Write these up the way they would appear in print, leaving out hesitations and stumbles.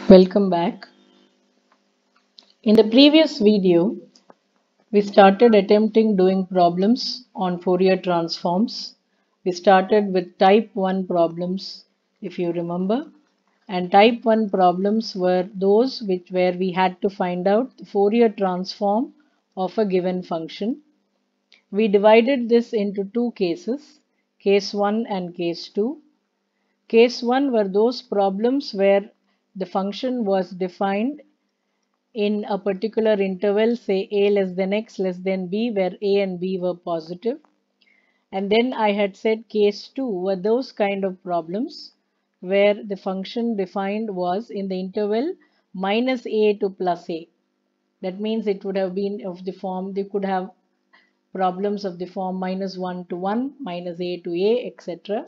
Welcome back. In the previous video, we started attempting doing problems on Fourier transforms. We started with type 1 problems, if you remember. And type 1 problems were those where we had to find out the Fourier transform of a given function. We divided this into two cases, case 1 and case 2. Case 1 were those problems where the function was defined in a particular interval, say a less than x less than b, where a and b were positive. And then I had said case 2 were those kind of problems where the function defined was in the interval minus a to plus a. That means it would have been of the form, they could have problems of the form minus 1 to 1, minus a to a, etc.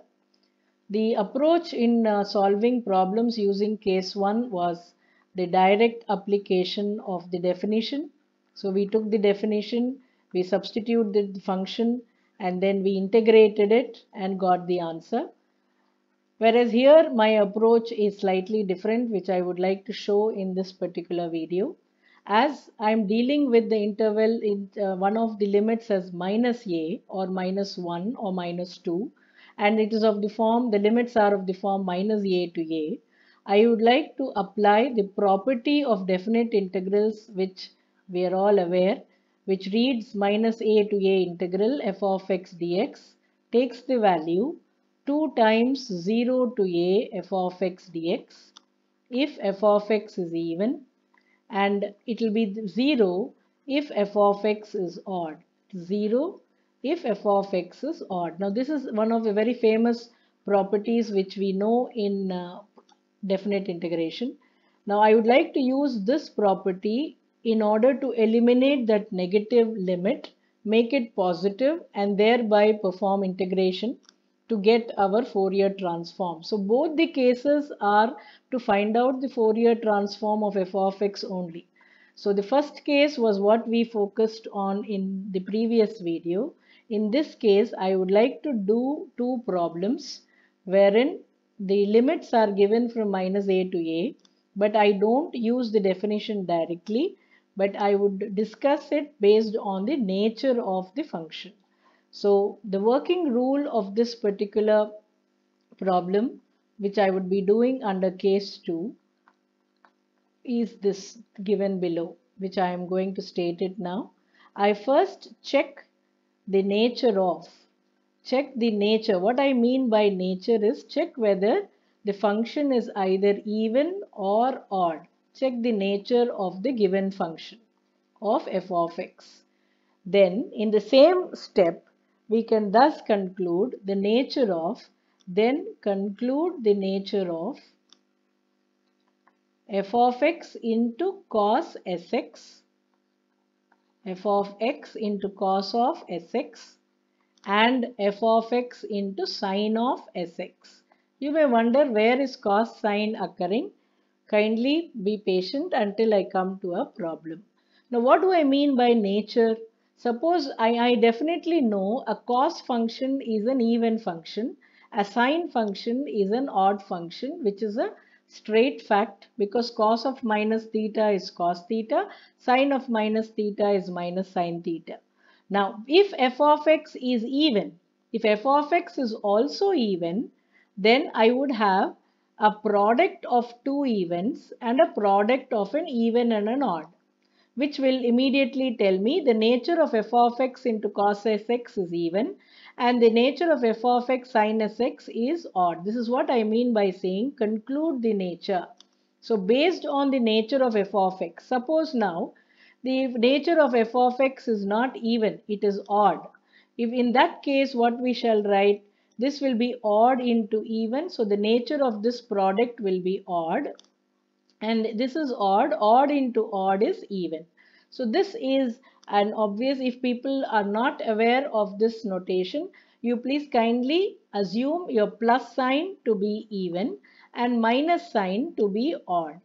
The approach in solving problems using case 1 was the direct application of the definition. So we took the definition, we substituted the function, and then we integrated it and got the answer. Whereas here my approach is slightly different, which I would like to show in this particular video. As I'm dealing with the interval in one of the limits as minus a or minus 1 or minus 2, and it is of the form, the limits are of the form minus a to a, I would like to apply the property of definite integrals, which we are all aware, which reads minus a to a integral f of x dx takes the value 2 times 0 to a f of x dx if f of x is even, and it will be 0 if f of x is odd. 0 if f of x is odd. Now this is one of the very famous properties which we know in definite integration. Now I would like to use this property in order to eliminate that negative limit, make it positive, and thereby perform integration to get our Fourier transform. So both the cases are to find out the Fourier transform of f of x only. So the first case was what we focused on in the previous video. In this case, I would like to do two problems wherein the limits are given from minus a to a, but I don't use the definition directly, but I would discuss it based on the nature of the function. So the working rule of this particular problem, which I would be doing under case 2, is this given below, which I am going to state it now. I first check the nature of, check the nature. What I mean by nature is check whether the function is either even or odd. Check the nature of the given function of f of x. Then in the same step, we can thus conclude the nature of, then conclude the nature of f of x into cos sx, f of x into cos of sx, and f of x into sine of sx. You may wonder where is cos sine occurring. Kindly be patient until I come to a problem. Now what do I mean by nature? Suppose I definitely know a cos function is an even function, a sine function is an odd function, which is a straight fact because cos of minus theta is cos theta, sine of minus theta is minus sine theta. Now, if f of x is even, if f of x is also even, then I would have a product of two evens and a product of an even and an odd, which will immediately tell me the nature of f of x into cos sx is even and the nature of f of x sin sx is odd. This is what I mean by saying conclude the nature. So based on the nature of f of x, suppose now the nature of f of x is not even, it is odd. If in that case what we shall write, this will be odd into even, so the nature of this product will be odd. And this is odd, odd into odd is even. So this is an obvious, if people are not aware of this notation, you please kindly assume your plus sign to be even and minus sign to be odd,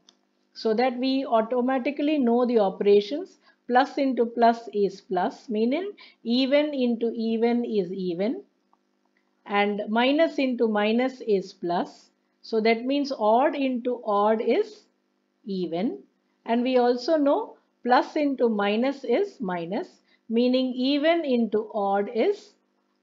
so that we automatically know the operations. Plus into plus is plus, meaning even into even is even, and minus into minus is plus. So that means odd into odd is even. And we also know plus into minus is minus, meaning even into odd is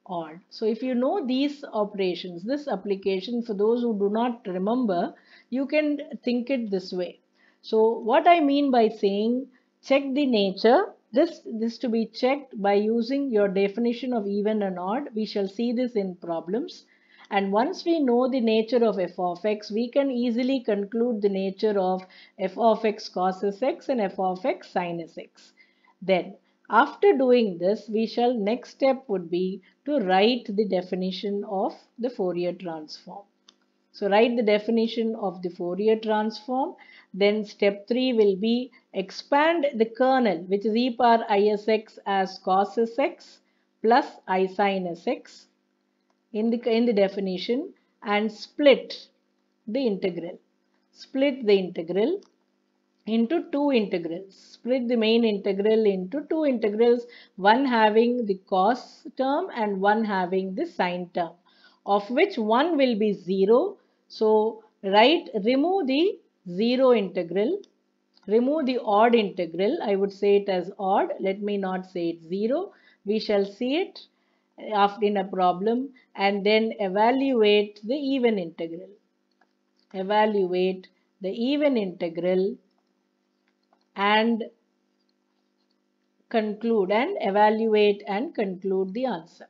odd. So if you know these operations, this application, for those who do not remember, you can think it this way. So what I mean by saying check the nature, this to be checked by using your definition of even and odd. We shall see this in problems. And once we know the nature of f of x, we can easily conclude the nature of f of x cos x and f of x sin x. Then, after doing this, next step would be to write the definition of the Fourier transform. So write the definition of the Fourier transform. Then step 3 will be expand the kernel, which is e power isx as cos x plus I sin x in the definition, and split the integral. Split the integral into two integrals. Split the main integral into two integrals, one having the cos term and one having the sine term, of which one will be 0. So remove the 0 integral, remove the odd integral. I would say it as odd. Let me not say it 0. We shall see it after in a problem, and then evaluate the even integral. Evaluate the even integral and conclude and evaluate and conclude the answer.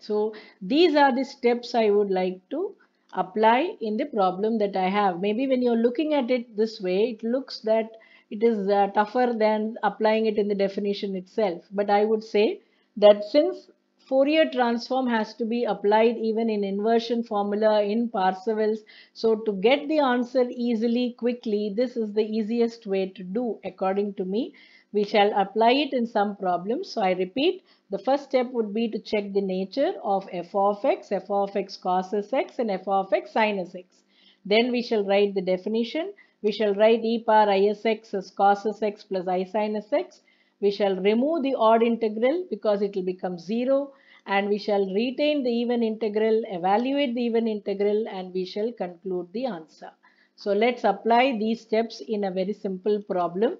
So these are the steps I would like to apply in the problem that I have. Maybe when you're looking at it this way, it looks that it is tougher than applying it in the definition itself. But I would say that since Fourier transform has to be applied even in inversion formula in Parseval's, so to get the answer easily, quickly, this is the easiest way to do according to me. We shall apply it in some problems. So I repeat, the first step would be to check the nature of f of x cos x, and f of x sin x. Then we shall write the definition. We shall write e power isx as cos x plus I sin x. We shall remove the odd integral because it will become 0, and we shall retain the even integral, evaluate the even integral, and we shall conclude the answer. So let's apply these steps in a very simple problem.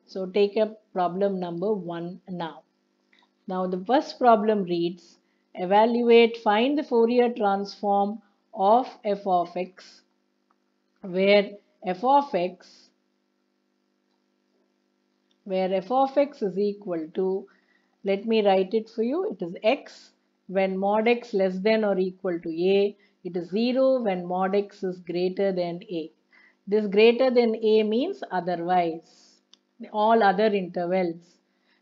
So take up problem number 1 now. Now the first problem reads, find the Fourier transform of f of x, where f of x is equal to, let me write it for you, it is x when mod x less than or equal to a, it is 0 when mod x is greater than a. This greater than a means otherwise, all other intervals.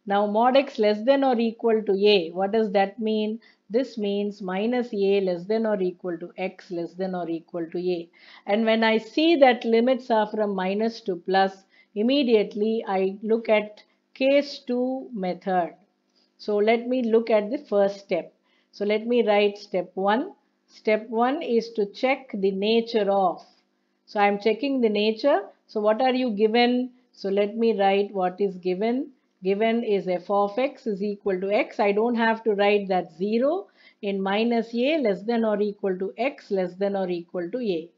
Now mod x less than or equal to a, what does that mean? This means minus a less than or equal to x less than or equal to a. And when I see that limits are from minus to plus, immediately I look at case 2 method. So let me look at the first step. So let me write step 1. Step 1 is to check the nature of. So I am checking the nature. So what are you given? So let me write what is given. Given is f of x is equal to x. I don't have to write that 0 in minus a less than or equal to x less than or equal to a.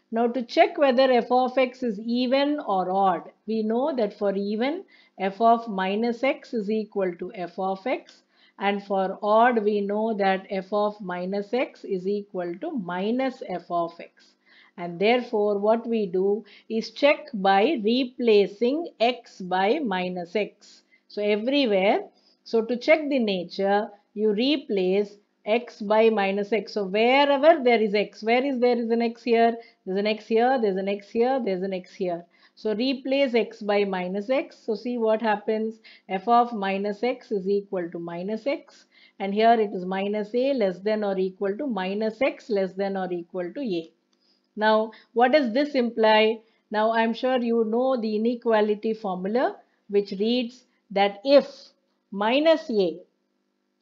Now to check whether f of x is even or odd, we know that for even, f of minus x is equal to f of x, and for odd we know that f of minus x is equal to minus f of x. And therefore what we do is check by replacing x by minus x. So everywhere, so to check the nature, you replace x by minus x. So wherever there is x, there is an x here, there's an x here, there's an x here, there's an x here. So replace x by minus x. So see what happens. F of minus x is equal to minus x. And here it is minus a less than or equal to minus x less than or equal to a. Now what does this imply? Now I'm sure you know the inequality formula, which reads that if minus a,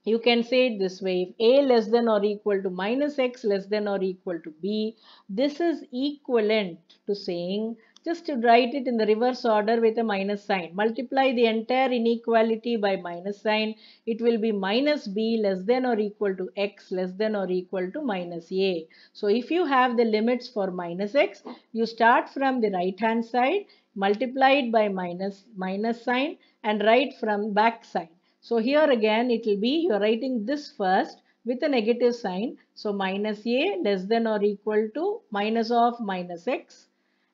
you can say it this way, if a less than or equal to minus x less than or equal to b, this is equivalent to saying Just to write it in the reverse order with a minus sign. Multiply the entire inequality by minus sign. It will be minus b less than or equal to x less than or equal to minus a. So if you have the limits for minus x, you start from the right hand side, multiply it by minus sign and write from back side. So here again it will be, you are writing this first with a negative sign. So minus a less than or equal to minus of minus x,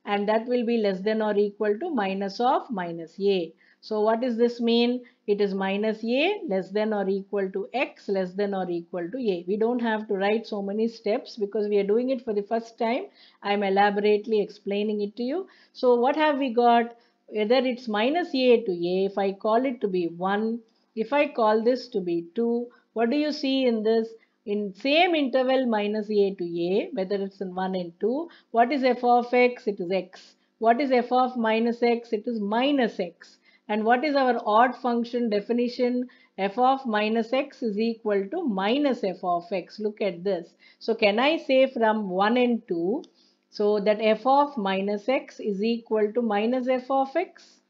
and that will be less than or equal to minus of minus a. So what does this mean? It is minus a less than or equal to x less than or equal to a. We don't have to write so many steps because we are doing it for the first time. I am elaborately explaining it to you. So what have we got? Whether it's minus a to a, if I call it to be 1, if I call this to be 2, what do you see in this? In same interval minus a to a, whether it's in 1 and 2, what is f of x? It is x. What is f of minus x? It is minus x. And what is our odd function definition? F of minus x is equal to minus f of x. Look at this. So can I say from 1 and 2, so that f of minus x is equal to minus f of x?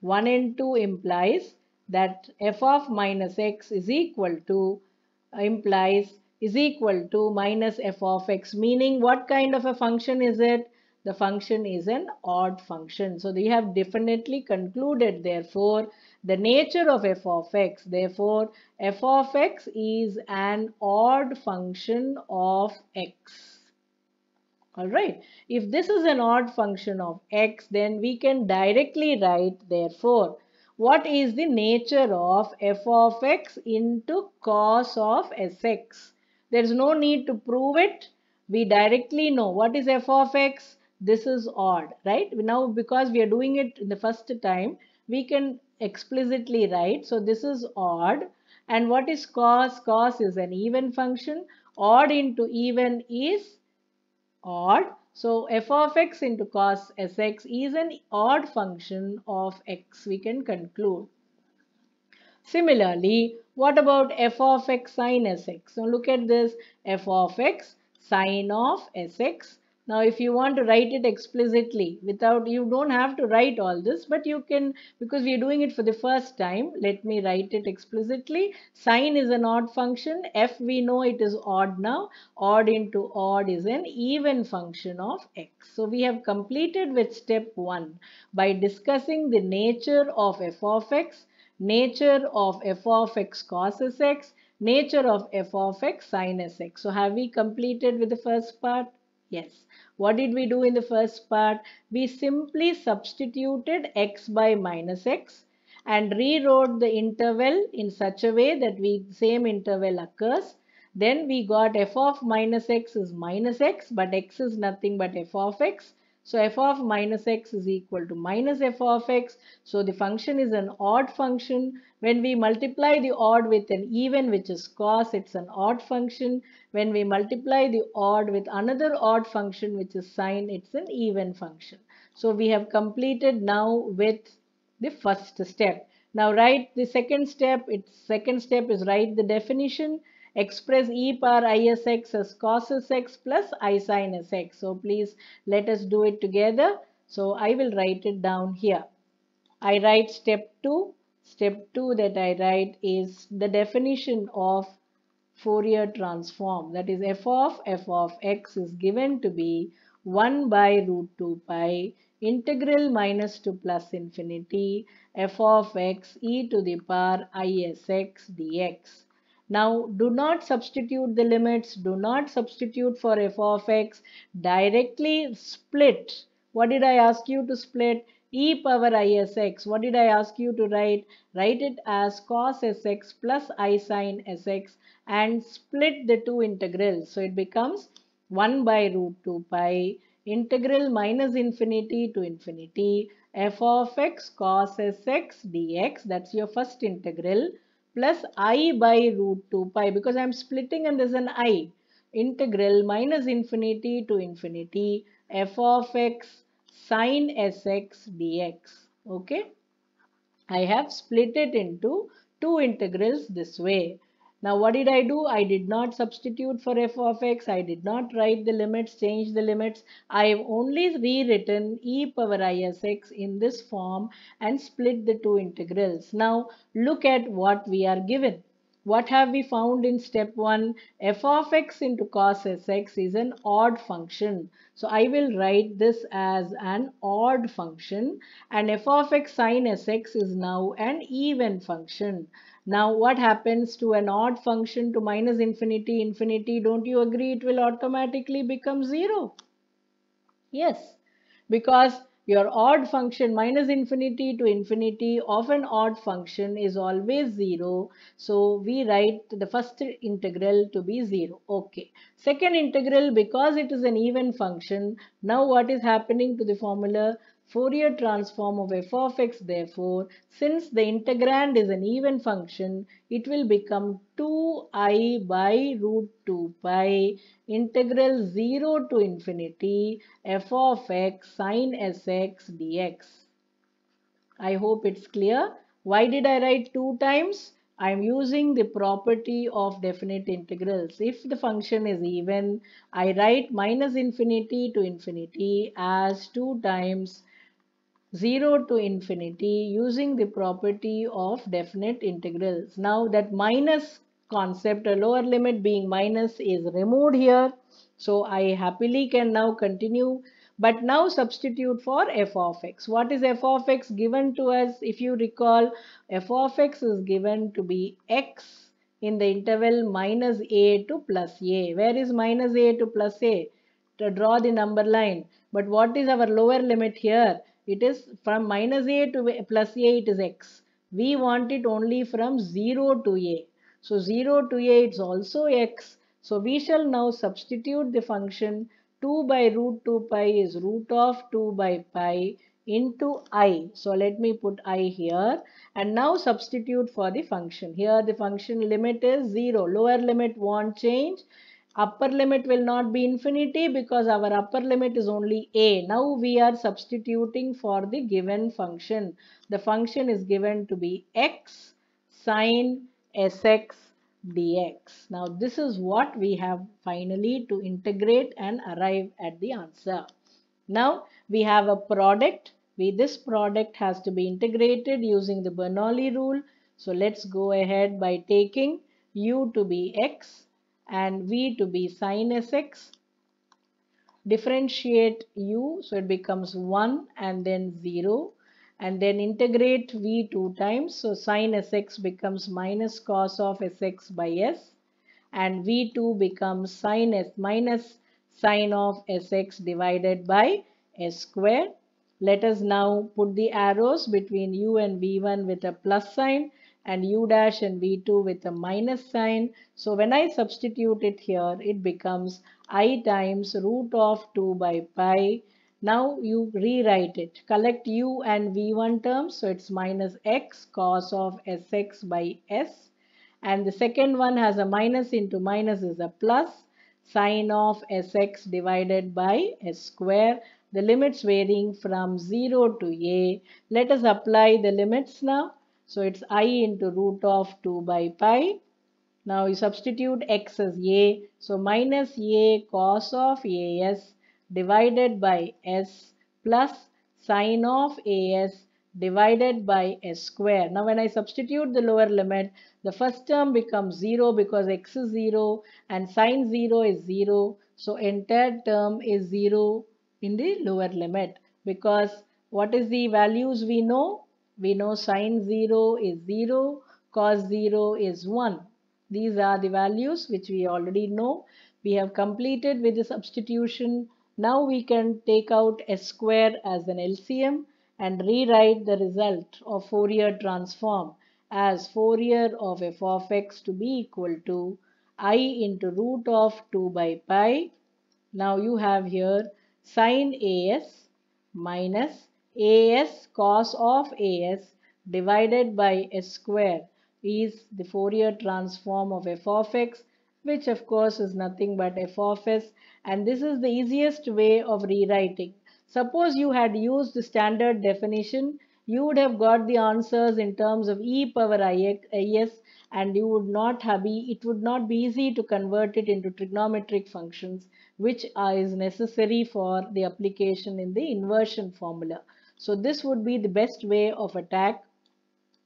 1 and 2 implies that f of minus x is equal to minus f of x, meaning what kind of a function is it? The function is an odd function. So we have definitely concluded therefore the nature of f of x. Therefore f of x is an odd function of x. Alright, if this is an odd function of x, then we can directly write, therefore, what is the nature of f of x into cos of sx? There is no need to prove it. We directly know what is f of x. This is odd, right? Now, because we are doing it in the first time, we can explicitly write. So, this is odd. And what is cos? Cos is an even function. Odd into even is odd. So f of x into cos sx is an odd function of x, we can conclude. Similarly, what about f of x sin sx? So look at this, f of x sin of sx. Now if you want to write it explicitly, you don't have to write all this, but you can, because we are doing it for the first time, let me write it explicitly. Sin is an odd function, f we know it is odd now, odd into odd is an even function of x. So we have completed with step 1 by discussing the nature of f of x, nature of f of x cos sx, nature of f of x sin sx. So have we completed with the first part? Yes. What did we do in the first part? We simply substituted x by minus x and rewrote the interval in such a way that same interval occurs. Then we got f of minus x is minus x, but x is nothing but f of x. So f of minus x is equal to minus f of x. So the function is an odd function. When we multiply the odd with an even, which is cos, it's an odd function. When we multiply the odd with another odd function, which is sin, it's an even function. So we have completed now with the first step. Now write the second step. Second step is write the definition. Express e power isx as cos sx plus I sin sx. So please let us do it together. So I will write it down here. I write step 2. Step 2 that I write is the definition of Fourier transform. That is f of x is given to be 1 by root 2 pi integral minus to plus infinity f of x e to the power isx dx. Now, do not substitute the limits. Do not substitute for f of x. Directly split. What did I ask you to split? E power isx. What did I ask you to write? Write it as cos sx plus I sin sx and split the two integrals. So, it becomes 1 by root 2 pi integral minus infinity to infinity f of x cos sx dx. That's your first integral, plus I by root 2 pi, because I am splitting and there's an I, integral minus infinity to infinity f of x sin sx dx. Okay, I have split it into two integrals this way. Now what did I do? I did not substitute for f of x. I did not write the limits, change the limits. I have only rewritten e power isx in this form and split the two integrals. Now look at what we are given. What have we found in step 1? F of x into cos sx is an odd function. So I will write this as an odd function, and f of x sin sx is now an even function. Now what happens to an odd function to minus infinity, infinity? Don't you agree it will automatically become 0? Yes, because your odd function minus infinity to infinity of an odd function is always 0. So we write the first integral to be 0. Okay. Second integral, because it is an even function, now what is happening to the formula? Fourier transform of f of x, therefore, since the integrand is an even function, it will become 2I by root 2 pi integral 0 to infinity f of x sin sx dx. I hope it's clear. Why did I write 2 times? I am using the property of definite integrals. If the function is even, I write minus infinity to infinity as 2 times 0 to infinity using the property of definite integrals. Now that minus concept, a lower limit being minus, is removed here. So I happily can now continue. But now substitute for f of x. What is f of x given to us? If you recall, f of x is given to be x in the interval minus a to plus a. Where is minus a to plus a? To draw the number line. But what is our lower limit here? It is from minus a to plus a, it is x. We want it only from 0 to a. So 0 to a, it's also x. So we shall now substitute the function 2 by root 2 pi is root of 2 by pi into I. So let me put I here and now substitute for the function. Here the function limit is 0. Lower limit won't change. Upper limit will not be infinity because our upper limit is only a. Now we are substituting for the given function. The function is given to be x sine sx dx. Now this is what we have finally to integrate and arrive at the answer. Now we have a product. This product has to be integrated using the Bernoulli rule. So let's go ahead by taking u to be x and v to be sin sx. Differentiate u, so it becomes 1 and then 0. And then integrate v 2 times. So sin sx becomes minus cos of sx by s. And v2 becomes sin s minus sin of sx divided by s square. Let us now put the arrows between u and v1 with a plus sign and u dash and v2 with a minus sign. So when I substitute it here, it becomes I times root of 2 by pi. Now you rewrite it. Collect u and v1 terms. So it's minus x cos of sx by s. And the second one has a minus into minus is a plus sine of sx divided by s square. The limits varying from 0 to a. Let us apply the limits now. So it's I into root of 2 by pi. Now you substitute x as a. So minus a cos of as divided by s plus sine of as divided by s square. Now when I substitute the lower limit, the first term becomes 0 because x is 0 and sine 0 is 0. So entire term is 0 in the lower limit because what is the values we know? We know sine 0 is 0, cos 0 is 1. These are the values which we already know. We have completed with the substitution. Now we can take out s square as an LCM and rewrite the result of Fourier transform as Fourier of f of x to be equal to I into root of 2 by pi. Now you have here sin as minus as cos of as divided by s square is the Fourier transform of f of x, which of course is nothing but f of s, and this is the easiest way of rewriting. Suppose you had used the standard definition, you would have got the answers in terms of e power is, and you would not have it would not be easy to convert it into trigonometric functions, which is necessary for the application in the inversion formula. So this would be the best way of attack,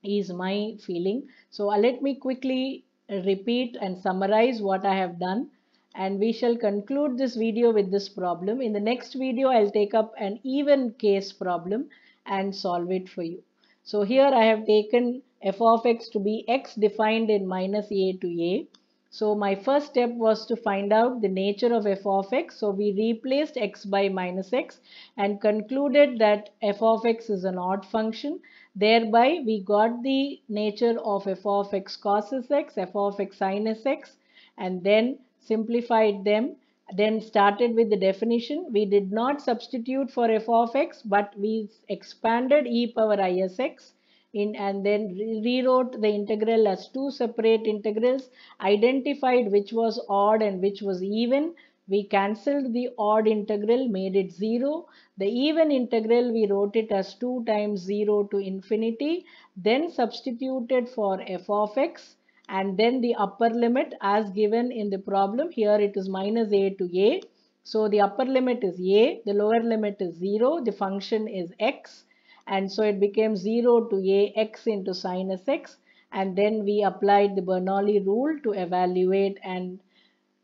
is my feeling. So let me quickly repeat and summarize what I have done, and we shall conclude this video with this problem. In the next video, I'll take up an even case problem and solve it for you. So here I have taken f of x to be x defined in minus a to a. So my first step was to find out the nature of f of x. So we replaced x by minus x and concluded that f of x is an odd function. Thereby we got the nature of f of x cos x, f of x sin x, and then simplified them. Then started with the definition. We did not substitute for f of x, but we expanded e power isx and then rewrote the integral as two separate integrals, identified which was odd and which was even. We cancelled the odd integral, made it 0. The even integral, we wrote it as 2 times 0 to infinity, then substituted for f of x, and then the upper limit as given in the problem. Here it is minus a to a. So the upper limit is a, the lower limit is 0, the function is x, and so it became 0 to a x into sinus x, and then we applied the Bernoulli rule to evaluate and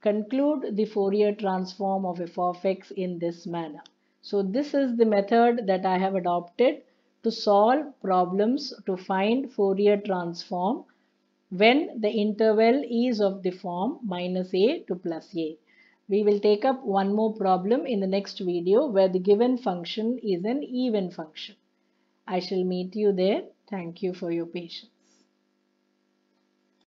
conclude the Fourier transform of f of x in this manner. So this is the method that I have adopted to solve problems to find Fourier transform when the interval is of the form minus a to plus a. We will take up one more problem in the next video where the given function is an even function. I shall meet you there. Thank you for your patience.